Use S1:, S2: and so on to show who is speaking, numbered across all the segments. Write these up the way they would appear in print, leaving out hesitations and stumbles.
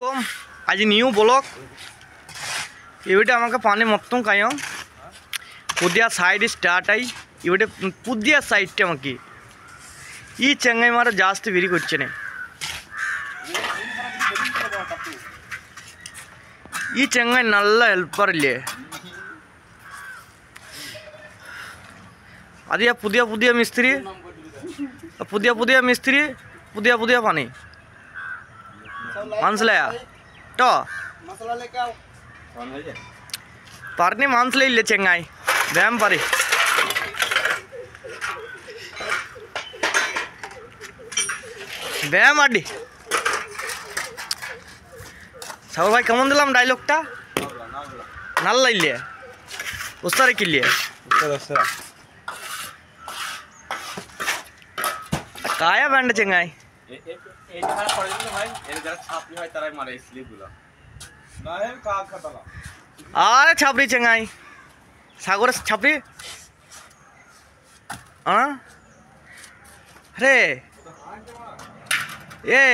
S1: आज new blog इविटे आमाके पानी मोत्तम कायो Pudhiya side start I इविटे Pudhiya side आमाके ई चेंगाई मार जास्ति विरी कोच्चेने ई चेंगाई नल्ल हेल्पर इल्ले अदि पुदिया पुदिया मिस्त्री पुदिया पुदिया मिस्त्री पुदिया पुदिया पानी मनसलाया तो पारनी मनसले इल्ले चेंगाई बैम पारी बैम आडी सागर भाई केमन दिलाम डायलॉगटा नल्ला इल्ले उस्तारे किल्ले काया बैंड चेंगाई आरे छापरी चेंगाई सागर छापरी अरे ए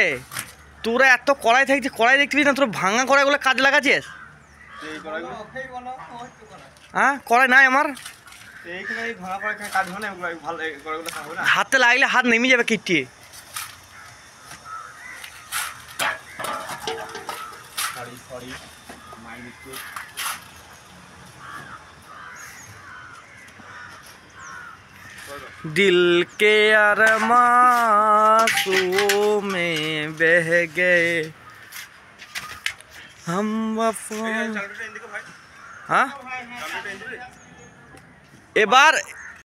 S1: তোরা এত কড়াই থাকছে কড়াই দেখবি না তোর ভাঙা কড়াইগুলো কাজ লাগাচ্ছিস হ্যাঁ কড়াই নাই আমার হাতে লাগলে হাত নেমে যাবে কিটটি दिल के अरमासुओं में बह गए हम वफा हाँ एबार